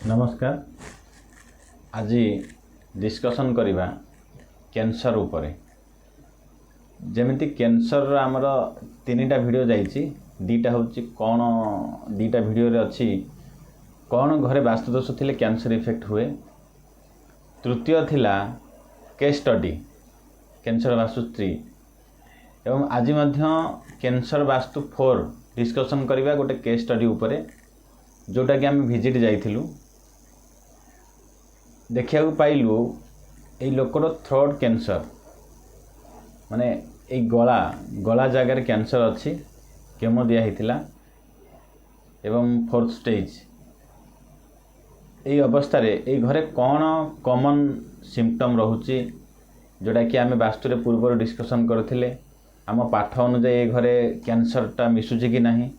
नमस्कार। आज डिस्कसन करिबा कैंसर उपरे। जेमिति कैंसर आमर तीनटा वीडियो जाइछि, दीटा होछि कोन दीटा वीडियो रे अछि कोन घरे वास्तुदोष थिले कैंसर इफेक्ट हुए। तृतीय थिला केस स्टडी कैंसर वास्तु 3 एवं आज मध्य कैंसर वास्तु 4 डिस्कसन करिबा गोटे केस स्टडी उपरे, जोटा कि आम विजिट जाइथिलु। देखिया पाइलु ए लोकर थ्रोट कैंसर माने ए गला जगार कैंसर अच्छी, केमो दिया हिथिला एवं 4th स्टेज। ए अवस्था रे ए घरे कौन कॉमन सिम्पटम रहुची, जोटा कि आम वास्तु रे पूर्व डिस्कसन करथिले। आम पाठ अनुसार ए घरे कैंसरटा मिसुची कि नहीं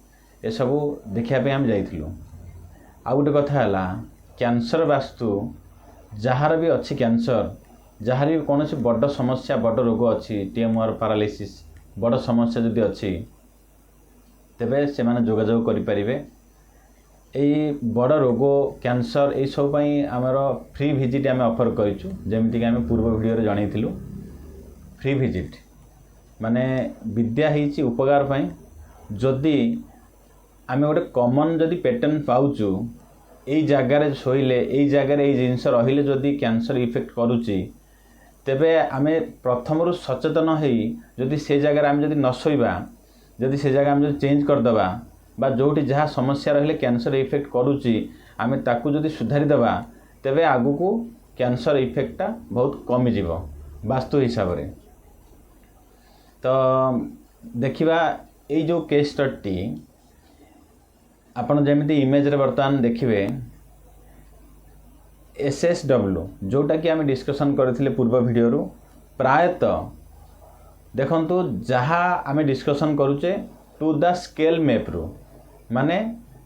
ए सबू देखिया पे हम जाइथिलु। आ गोटे कथा है कैंसर वास्तु जहार भी अच्छी कैंसर जहार भी कौन बड़ समस्या बड़ रोग अच्छी टीएमआर पैरालिसिस बड़ समस्या जदि अच्छी तेबे से माने जोगाजोग करि परिबे। एई बड़ रोग कैंसर ए सब पई हमर फ्री विजिट आम ऑफर करिछु, जेमिति कि आम पूर्व वीडियो रे जणैथिलु। फ्री विजिट माने विद्या हिची उपकार पई जदि आम गोटे कॉमन जदि पैटर्न पाउचु एई जगार शोइले एई जगार एई जिनस रहिले जदि कैंसर इफेक्ट करूची तेबे आमे प्रथम रु सचेतन हेई जदि से जगार आम जदि न शोइबा जदि से जगह आम जदि चेंज कर दबा बा जोटी जहाँ समस्या रहिले कैंसर इफेक्ट करूची आमे ताकू जदि सुधारी दबा तेबे आगु को कैंसर इफेक्टटा बहुत कमी जीवो वास्तु हिसाब रे। तो देखिबा एई जो केस स्टडी आपण जेमिति इमेज रे वर्तमान देखिबे SSW जोटा कि आम डिस्कसन करथिले पूर्व वीडियो रु प्रायतः देखंतु जहाँ आम डिस्कसन करूचे टू द स्केल मैप रु माने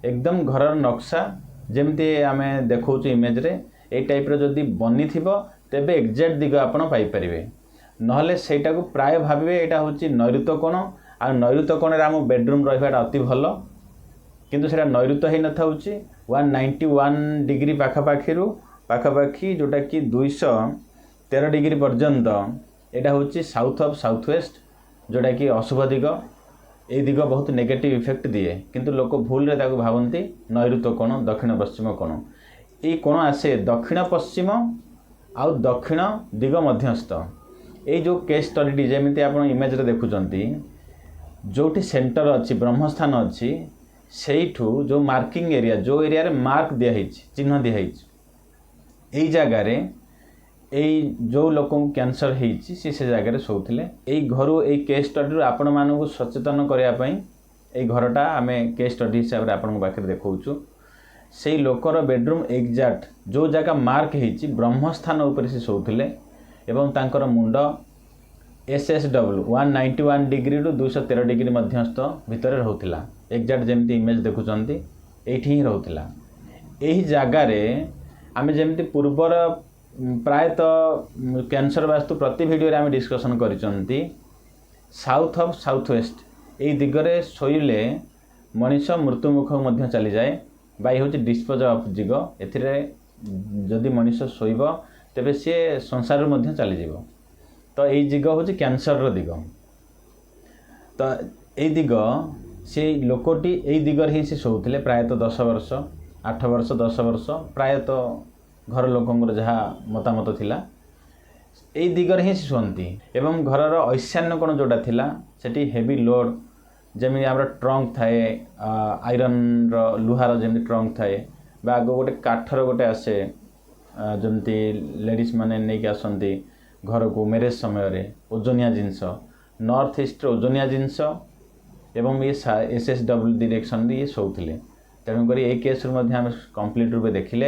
एकदम घर नक्शा जेमिति आम देखौछु इमेज रे ए टाइप रो जदि बनी थिबो तेबे एग्जैक्ट दिग आपण पाई परिबे। नहले सेटा को प्राय भाबिबे एटा होची नैऋत्य कोण आ नैऋत्य कोण रे आम बेडरूम रहिबाटा अति भलो, किंतु सेटा नैऋत्य हे नथाउची 191 डिग्री पाखापाखी जोटा कि 213 डिग्री पर्यंत एटा होची साउथ ऑफ साउथ वेस्ट, जोटा कि अशुभ दिग। ए दिग बहुत नेगेटिव इफेक्ट दिए, किंतु लोक भूल रे ताको भावंती नैऋत्य कोण दक्षिण पश्चिम कोण। ए कोण आसे दक्षिण पश्चिम आ दक्षिण दिग मध्यस्थ। ए जो केस स्टडी जेमिति आपण इमेज रे देखुचंती जोटी सेंटर अच्छी ब्रह्मस्थान अच्छी सेठू जो मार्किंग एरिया जो एरिया रे मार्क दिया हिच चिन्ह दिया हिच एई जगह रे एई जो लोक कैंसर हिची से जगह रे सोउथिले। एई घरु एई केस स्टडी आपण मानकु सचेतन करिया पई एई घरटा आमे केस स्टडी हिसाब रे आपण बाखरे देखौछु। सेई लोकर बेडरूम एग्जैक्ट जो जगह मार्क हिची ब्रह्मस्थान ऊपर से सोउथिले एवं तांकर मुंड SSW 191 डिग्री रु 213 डिग्री मध्यस्थ भितर रहउथिला। एग्जैक्ट जेमिति इमेज देखुचंती एठी ही रहउथिला। एही जगह रे आमे जेमिति पूर्वर प्रायतः कैंसर वास्तु प्रति वीडियो रे आमे डिस्कशन करिचंती साउथ ऑफ साउथ वेस्ट एई दिगरे सोइले मनीष मृत्युमुख मध्य चली जाए बाई होची डिस्पोज ऑफ दिग। एथिरे जदि मनीष सोइबो तेबे से संसार मध्य चली जीवो। तो एई दिग होची कैंसर रो दिग। तो एई दिग से लोकटी एई दिगर ही से सोउथिले प्रायतः 10 वर्ष 8 वर्ष 10 वर्ष प्रायतः घर लोकंगर जहाँ मतामत थिला एई दिगर ही से शुअंती। एवं घरर ऐशान्य कोण जोटा थिला सेठी हेवी लोड जेमि हमरा ट्रंक थाए आयरन रो लुहार जेमि ट्रंक थाए बा आगो गोटे काठर गोटे आसे जेमति लेडीज माने नै के आसंती घर को मैरेज समय रे ओजनिया जिंस नॉर्थ ईस्ट ओजनिया जिंस एवं ये SSW डायरेक्शन ये सोउथिले। तेणु करी ए केस मध्ये हम कंप्लीट रूपे देखिले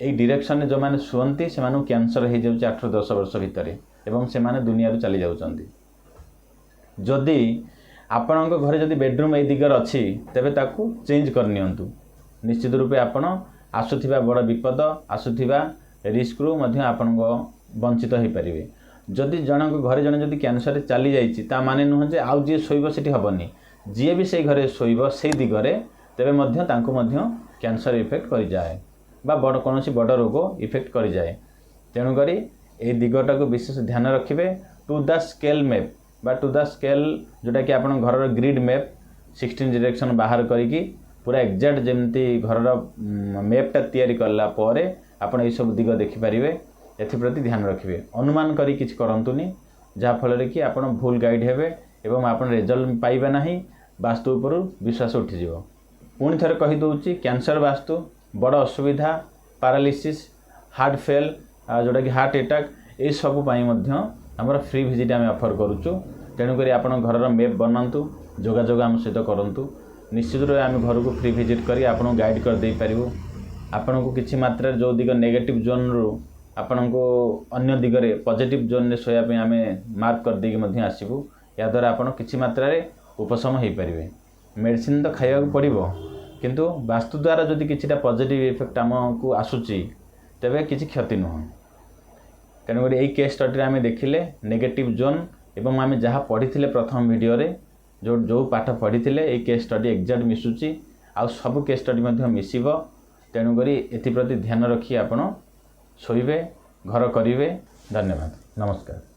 ए डायरेक्शन जो माने सुअंती से मानु कैंसर हे जाउची 8-10 वर्ष भितरे एवं से माने दुनिया रो चली जाउचंती। जदि आपणक घरे जदि बेडरूम ए दिगर अछि तेबे ताकू चेंज कर नियंतु। निश्चित रूपे आपण आसुथिबा बड़ विपद आसुथिबा रिस्क रु मध्ये आपणक वंचित हो पारे। जदि जनक घरे जने जदि कैंसर चली जाइछि ता माने नुह जे आउ जे सोइबो सेठी हबनी, जी भी से घरे सोइबो से दिगरे तेबे मध्य तांको मध्य कैंसर इफेक्ट कर जाए। बड़ कौन बड़ रोग इफेक्ट कर जाए। तेणुक ये दिगटा को विशेष ध्यान रखिए। टू द स्केल मैप बा टू द स्केल जोटा कि आप घर ग्रिड मैप 16 डायरेक्शन बाहर करी पूरा एक्जाक्ट जमती घर मैपटा तैयारी कला आपण ये सब दिग देखिपारे। एप्रति ध्यान रखिए। अनुमान करी किछि करंतुनी जहाँफल कि आप भूल गाइड हेबे एवं आप रिजल्ट पाइबे ना वास्तु उपर विश्वास उठिज। पुणी थे कहीदे कैंसर वास्तु बड़ असुविधा पैरालिसिस हार्ट फेल जोटा कि हार्ट अटैक ये सबूपाई आमर फ्री विजिट आम ऑफर करुचु। तेणुक आप घर मैप बनातु जोगाजोग आम सहित करूँ। निश्चित रूप आम घर को फ्री विजिट करी आपको गाइड कर दे पारू। आपण को किसी मात्रा जो दिग नेगेटिव जोन रु आपण को अन्य दिगरे पॉजिटिव जोन रे सोया आम मार्क कर देकी आसबू। या द्वारा आपण किसी मात्रा उपशम हो पारे। मेडिसिन तो खाया पड़ो किंतु वास्तु द्वारा जदि किसी पॉजिटिव इफेक्ट आमको आसूची तेबे किसी क्षति नुह। तेणुक यही केस स्टडी आम देखिले नेगेटिव जोन एवं आम जहाँ पढ़ी प्रथम वीडियो रे जो पाठ पढ़ी ये केस स्टडी एक्जाक्ट मिसुची आउ सब केस स्टडी मिसिब। तेणुक एप्रति ध्यान रखी आपण शोइबे घर करिवे। धन्यवाद। नमस्कार।